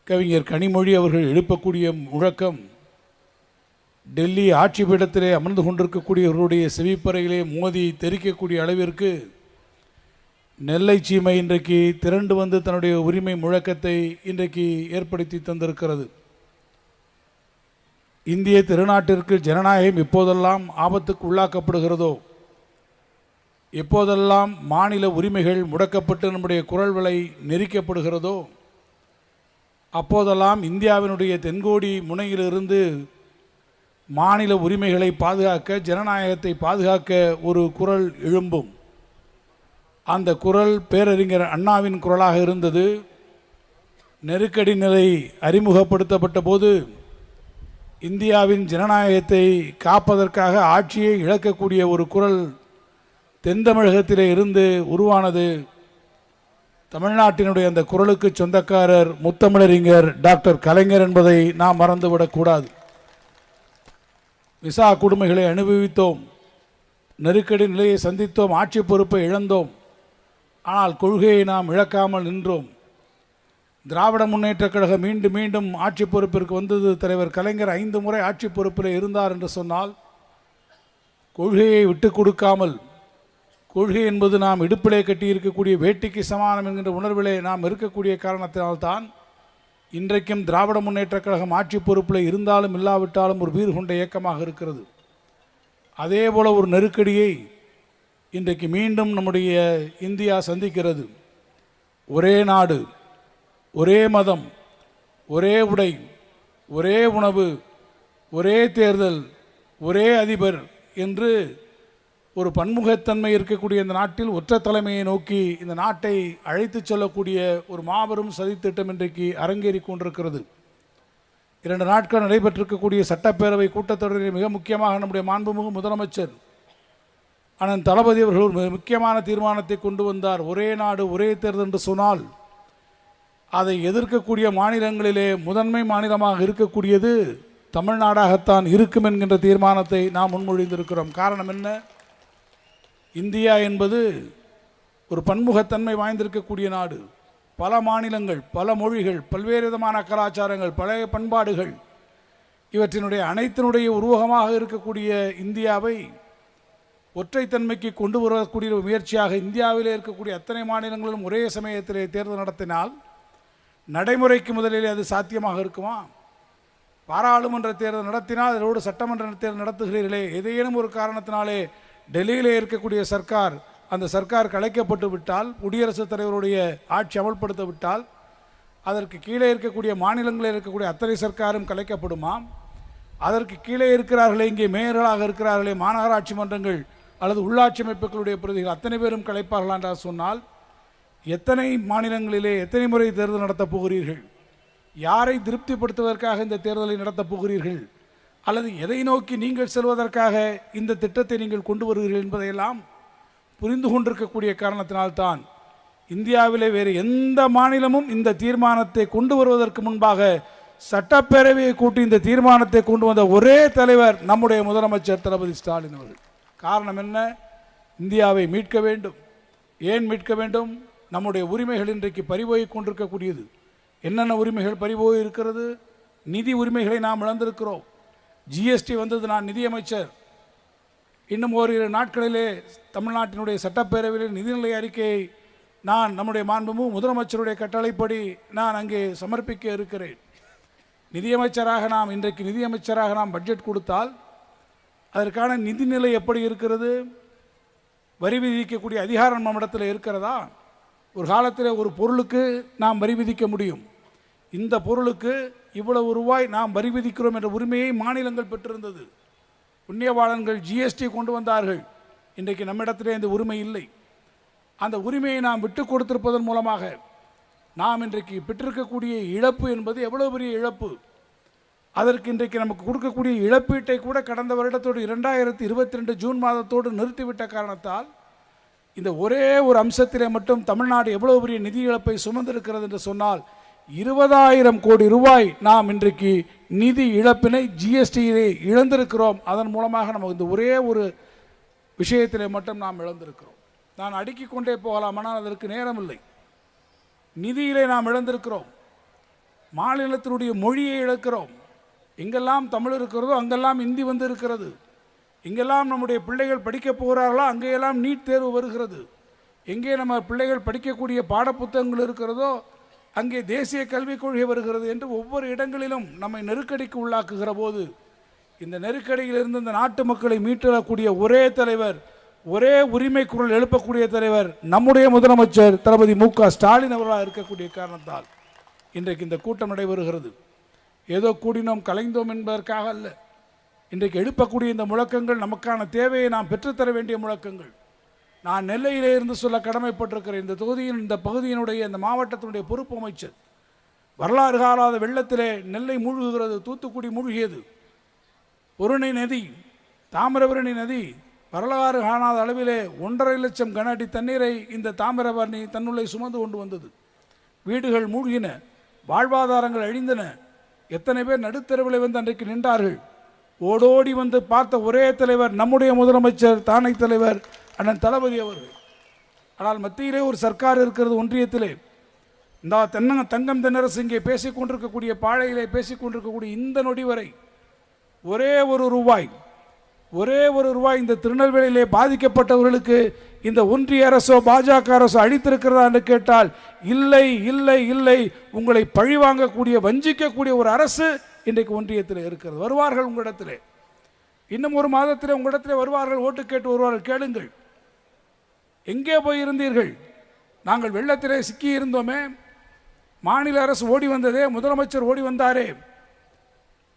கவிஞர் கனிமொழி அவர்கள் எழுப்பக்கூடிய முழக்கம் டெல்லி ஆட்சி பீடத்திலே அமர்ந்து கொண்டிருக்கக்கூடியவர்களுடைய செவிப்பறையிலே மோதி தெரிக்கக்கூடிய அளவிற்கு நெல்லை சீமை இன்றைக்கு திரண்டு வந்து தன்னுடைய உரிமை முழக்கத்தை இன்றைக்கு ஏற்படுத்தி தந்திருக்கிறது. இந்திய திருநாட்டிற்கு ஜனநாயகம் எப்போதெல்லாம் ஆபத்துக்கு உள்ளாக்கப்படுகிறதோ, எப்போதெல்லாம் மாநில உரிமைகள் முடக்கப்பட்டு நம்முடைய குரல் விலை நெரிக்கப்படுகிறதோ, அப்போதெல்லாம் இந்தியாவினுடைய தென்கோடி முனையிலிருந்து மாநில உரிமைகளை பாதுகாக்க, ஜனநாயகத்தை பாதுகாக்க ஒரு குரல் எழும்பும். அந்த குரல் பேரறிஞர் அண்ணாவின் குரலாக இருந்தது. நெருக்கடி நிலை அறிமுகப்படுத்தப்பட்ட போது இந்தியாவின் ஜனநாயகத்தை காப்பதற்காக ஆட்சியை இழக்கக்கூடிய ஒரு குரல் தென் தமிழகத்திலே இருந்து உருவானது. தமிழ்நாட்டினுடைய அந்த குரலுக்கு சொந்தக்காரர் முத்தமிழறிஞர் டாக்டர் கலைஞர் என்பதை நாம் மறந்துவிடக்கூடாது. விசா கொடுமைகளை அனுபவித்தோம், நெருக்கடி நிலையை சந்தித்தோம், ஆட்சி பொறுப்பை இழந்தோம். ஆனால் கொள்கையை நாம் இழக்காமல் நின்றோம். திராவிட முன்னேற்றக் கழகம் மீண்டும் மீண்டும் ஆட்சி பொறுப்பிற்கு வந்தது. தலைவர் கலைஞர் 5 முறை ஆட்சி பொறுப்பில் இருந்தார் என்று சொன்னால், கொள்கையை விட்டு கொடுக்காமல், கொள்கை என்பது நாம் இடுப்பிலே கட்டி இருக்கக்கூடிய வேட்டிக்கு சமானம் என்கின்ற உணர்விலே நாம் இருக்கக்கூடிய காரணத்தினால்தான் இன்றைக்கும் திராவிட முன்னேற்றக் கழகம் ஆட்சி பொறுப்பில் இருந்தாலும் இல்லாவிட்டாலும் ஒரு வீறு கொண்ட இயக்கமாக இருக்கிறது. அதே போல ஒரு நெருக்கடியை இன்றைக்கு மீண்டும் நம்முடைய இந்தியா சந்திக்கிறது. ஒரே நாடு, ஒரே மதம், ஒரே உடை, ஒரே உணவு, ஒரே தேர்தல், ஒரே அதிபர் என்று ஒரு பன்முகத்தன்மை இருக்கக்கூடிய இந்த நாட்டில் ஒற்றை தலைமையை நோக்கி இந்த நாட்டை அழைத்து செல்லக்கூடிய ஒரு மாபெரும் சதித்திட்டம் இன்றைக்கு அரங்கேறி கொண்டிருக்கிறது. 2 நாட்கள் நடைபெற்றிருக்கக்கூடிய சட்டப்பேரவை கூட்டத்தொடரில் மிக முக்கியமாக நம்முடைய மாண்புமிகு முதலமைச்சர் அண்ணன் தளபதி அவர்கள் ஒரு முக்கியமான தீர்மானத்தை கொண்டு வந்தார். ஒரே நாடு ஒரே தேர்தல் என்று சொன்னால் அதை எதிர்க்கக்கூடிய மாநிலங்களிலே முதன்மை மாநிலமாக இருக்கக்கூடியது தமிழ்நாடாகத்தான் இருக்கும் என்கின்ற தீர்மானத்தை நாம் முன்மொழிந்திருக்கிறோம். காரணம் என்ன? இந்தியா என்பது ஒரு பன்முகத்தன்மை வாய்ந்திருக்கக்கூடிய நாடு. பல மாநிலங்கள், பல மொழிகள், பல்வேறு விதமான கலாச்சாரங்கள், பழைய பண்பாடுகள், இவற்றினுடைய அனைத்தினுடைய உருவகமாக இருக்கக்கூடிய இந்தியாவை ஒற்றைத்தன்மைக்கு கொண்டு வரக்கூடிய முயற்சியாக இந்தியாவிலே இருக்கக்கூடிய அத்தனை மாநிலங்களிலும் ஒரே சமயத்திலே தேர்தல் நடத்தினால் நடைமுறைக்கு முதலிலே அது சாத்தியமாக இருக்குமா? பாராளுமன்ற தேர்தல் நடத்தினால் அதோடு சட்டமன்ற தேர்தல் நடத்துகிறீர்களே, ஏதேனும் ஒரு காரணத்தினாலே டெல்லியிலே இருக்கக்கூடிய சர்க்கார், அந்த சர்க்கார் கலைக்கப்பட்டு விட்டால், குடியரசுத் தலைவருடைய ஆட்சி அமல்படுத்த விட்டால், அதற்கு கீழே இருக்கக்கூடிய மாநிலங்களில் இருக்கக்கூடிய அத்தனை சர்க்காரும் கலைக்கப்படுமா? அதற்கு கீழே இருக்கிறார்களே, இங்கே மேயர்களாக இருக்கிறார்களே, மாநகராட்சி மன்றங்கள் அல்லது உள்ளாட்சி அமைப்புகளுடைய பிரதிகள் அத்தனை பேரும் கலைப்பார்களா என்று சொன்னால், எத்தனை மாநிலங்களிலே எத்தனை முறை தேர்தல் நடத்தப் போகிறீர்கள்? யாரை திருப்திப்படுத்துவதற்காக இந்த தேர்தலை நடத்தப் போகிறீர்கள்? அல்லது எதை நோக்கி நீங்கள் செல்வதற்காக இந்த திட்டத்தை நீங்கள் கொண்டு வருகிறீர்கள் என்பதையெல்லாம் புரிந்து கொண்டிருக்கக்கூடிய காரணத்தினால்தான் இந்தியாவிலே வேறு எந்த மாநிலமும் இந்த தீர்மானத்தை கொண்டு வருவதற்கு முன்பாக சட்டப்பேரவையை கூட்டி இந்த தீர்மானத்தை கொண்டு வந்த ஒரே தலைவர் நம்முடைய முதலமைச்சர் தளபதி ஸ்டாலின் அவர்கள். காரணம் என்ன? இந்தியாவை மீட்க வேண்டும். ஏன் மீட்க வேண்டும்? நம்முடைய உரிமைகள் இன்றைக்கு பறிபோய் கொண்டிருக்கக்கூடியது. என்னென்ன உரிமைகள் பறிபோய் இருக்கிறது? நிதி உரிமைகளை நாம் இழந்திருக்கிறோம். ஜிஎஸ்டி வந்தது. நான் நிதியமைச்சர். இன்னும் ஓரிரு நாட்களிலே தமிழ்நாட்டினுடைய சட்டப்பேரவையில் நிதிநிலை அறிக்கையை நான் நம்முடைய மாண்புமிகு முதலமைச்சருடைய கட்டளைப்படி நான் அங்கே சமர்ப்பிக்க இருக்கிறேன். நிதியமைச்சராக நாம் இன்றைக்கு நிதியமைச்சராக நாம் பட்ஜெட் கொடுத்தால் அதற்கான நிதிநிலை எப்படி இருக்கிறது? வரி விதிக்கக்கூடிய அதிகாரம் நம்மிடத்தில் இருக்கிறதா? ஒரு காலத்தில் ஒரு பொருளுக்கு நாம் வரி விதிக்க முடியும். இந்த பொருளுக்கு இவ்வளவு ரூபாய் நாம் வரி விதிக்கிறோம் என்ற உரிமையை மாநிலங்கள் பெற்றிருந்தது. புண்ணியவாளன்கள் ஜிஎஸ்டி கொண்டு வந்தார்கள். இன்றைக்கு நம்மிடத்திலே இந்த உரிமை இல்லை. அந்த உரிமையை நாம் விட்டு கொடுத்திருப்பதன் மூலமாக நாம் இன்றைக்கு பெற்றிருக்கக்கூடிய இழப்பு என்பது எவ்வளவு பெரிய இழப்பு! அதற்கு இன்றைக்கு நமக்கு கொடுக்கக்கூடிய இழப்பீட்டை கூட கடந்த வருடத்தோடு 2022 ஜூன் மாதத்தோடு நிறுத்திவிட்ட காரணத்தால் இந்த ஒரே ஒரு அம்சத்திலே மட்டும் தமிழ்நாடு எவ்வளவு பெரிய நிதி இழப்பை சுமந்திருக்கிறது என்று சொன்னால் 20,000 கோடி ரூபாய் நாம் இன்றைக்கு நிதி இழப்பினை ஜிஎஸ்டியிலே இழந்திருக்கிறோம். அதன் மூலமாக நமக்கு இந்த ஒரே ஒரு விஷயத்திலே மட்டும் நாம் இழந்திருக்கிறோம். நான் அடுக்கிக் கொண்டே போகலாம், ஆனால் அதற்கு நேரம் இல்லை. நிதியிலே நாம் இழந்திருக்கிறோம். மாநிலத்தினுடைய மொழியை இழக்கிறோம். எங்கெல்லாம் தமிழ் இருக்கிறதோ அங்கெல்லாம் இந்தி வந்து இருக்கிறது. எங்கெல்லாம் நம்முடைய பிள்ளைகள் படிக்கப் போகிறார்களோ அங்கேயெல்லாம் நீட் தேர்வு வருகிறது. எங்கே நம்ம பிள்ளைகள் படிக்கக்கூடிய பாடப்புத்தகங்கள் இருக்கிறதோ அங்கே தேசிய கல்விக் கொள்கை வருகிறது என்று ஒவ்வொரு இடங்களிலும் நம்மை நெருக்கடிக்கு உள்ளாக்குகிற போது, இந்த நெருக்கடியிலிருந்து இந்த நாட்டு மக்களை மீட்டெழக்கூடிய ஒரே தலைவர், ஒரே உரிமை குரல் எழுப்பக்கூடிய தலைவர் நம்முடைய முதலமைச்சர் தளபதி மு.க. ஸ்டாலின் அவர்களாக இருக்கக்கூடிய காரணத்தால் இன்றைக்கு இந்த கூட்டம் நடைபெறுகிறது. ஏதோ கூடினோம் கலைந்தோம் என்பதற்காக அல்ல. இன்றைக்கு எழுப்பக்கூடிய இந்த முழக்கங்கள் நமக்கான தேவையை நாம் பெற்றுத்தர வேண்டிய முழக்கங்கள். நான் நெல்லையிலே இருந்து சொல்ல கடமைப்பட்டிருக்கிறேன். இந்த தொகுதியின் இந்த பகுதியினுடைய இந்த மாவட்டத்தினுடைய பொறுப்பு அமைச்சர். வரலாறு காணாத வெள்ளத்திலே நெல்லை மூழ்குகிறது, தூத்துக்குடி மூழ்கியது. பொருணை நதி, தாமிரபரணி நதி வரலாறு காணாத அளவிலே 1.5 லட்சம் கன அடி தண்ணீரை இந்த தாமிரபரணி தன்னுள்ளே சுமந்து கொண்டு வந்தது. வீடுகள் மூழ்கின, வாழ்வாதாரங்கள் அழிந்தன. எத்தனை பேர் நடுத்தரவில் வந்து அன்றைக்கு நின்றார்கள். ஓடோடி வந்து பார்த்த ஒரே தலைவர் நம்முடைய முதலமைச்சர் தானை தலைவர் அண்ணன் தளபதி அவர்கள். ஆனால் மத்தியிலே ஒரு சர்க்கார் இருக்கிறது, ஒன்றியத்திலே. இந்த தங்கம் தென்னரசு இங்கே பேசிக் கொண்டிருக்கக்கூடிய பாழையிலே பேசிக் கொண்டிருக்கக்கூடிய இந்த நொடி வரை ஒரே ஒரு ரூபாய் இந்த திருநெல்வேலியிலே பாதிக்கப்பட்டவர்களுக்கு இந்த ஒன்றிய அரசோ பாஜக அரசோ அளித்திருக்கிறதா என்று கேட்டால் இல்லை இல்லை இல்லை. உங்களை பழிவாங்கக்கூடிய வஞ்சிக்கக்கூடிய ஒரு அரசு இன்றைக்கு ஒன்றியத்தில் இருக்கிறது. வருவார்கள் உங்களிடத்திலே, இன்னும் ஒரு மாதத்திலே உங்களிடத்திலே வருவார்கள், ஓட்டு கேட்டு வருவார்கள். கேளுங்கள், எங்கே போயிருந்தீர்கள்? நாங்கள் வெள்ளத்திலே சிக்கி இருந்தோமே, மாநில அரசு ஓடி வந்ததே, முதலமைச்சர் ஓடி வந்தாரே,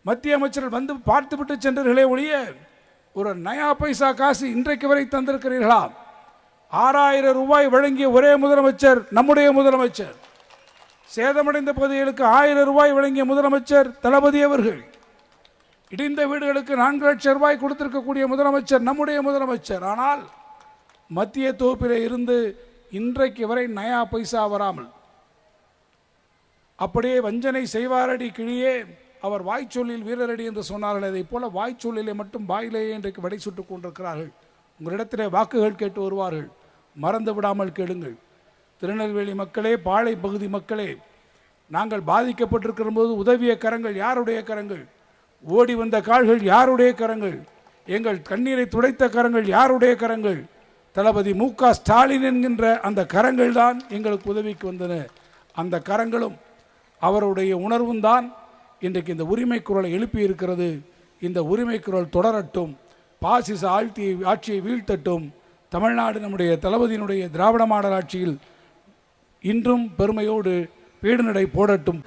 மத்திய அமைச்சர்கள் வந்து பார்த்துவிட்டு சென்றீர்களே ஒழிய ஒரு நயா பைசா காசு இன்றைக்கு வரை தந்திருக்கிறீர்களா? 6000 ரூபாய் வழங்கிய ஒரே முதலமைச்சர் நம்முடைய முதலமைச்சர். சேதமடைந்த பகுதிகளுக்கு 1000 ரூபாய் வழங்கிய முதலமைச்சர் தளபதி அவர்கள். இடிந்த வீடுகளுக்கு 4 லட்சம் ரூபாய் கொடுத்திருக்கக்கூடிய முதலமைச்சர் நம்முடைய முதலமைச்சர். ஆனால் மத்திய தொகுப்பிலே இருந்து இன்றைக்கு வரை நயா பைசா வராமல் அப்படியே வஞ்சனை செய்வாரடி கிழியே, அவர் வாய்ச்சொல்லில் வீரரடி என்று சொன்னார்கள். அதை போல வாய்ச்சொல்லிலே மட்டும் வாயிலேயே இன்றைக்கு வடை சுட்டுக் கொண்டிருக்கிறார்கள். உங்களிடத்திலே வாக்குகள் கேட்டு வருவார்கள், மறந்து விடாமல் கேளுங்கள். திருநெல்வேலி மக்களே, பாளை பகுதி மக்களே, நாங்கள் பாதிக்கப்பட்டிருக்கிற போது உதவிய கரங்கள் யாருடைய கரங்கள்? ஓடி வந்த கால்கள் யாருடைய கரங்கள்? எங்கள் கண்ணீரை துடைத்த கரங்கள் யாருடைய கரங்கள்? தளபதி மு.க. ஸ்டாலின் என்கின்ற அந்த கரங்கள் தான் எங்களுக்கு உதவிக்கு வந்தன. அந்த கரங்களும் அவருடைய உணர்வும் தான் இன்றைக்கு இந்த உரிமை குரலை எழுப்பி இருக்கிறது. இந்த உரிமை குரல் தொடரட்டும், பாசிச ஆட்சியை வீழ்த்தட்டும். தமிழ்நாடு நம்முடைய தளபதியினுடைய திராவிட மாடல் ஆட்சியில் இன்றும் பெருமையோடு பீடுநடை போடட்டும்.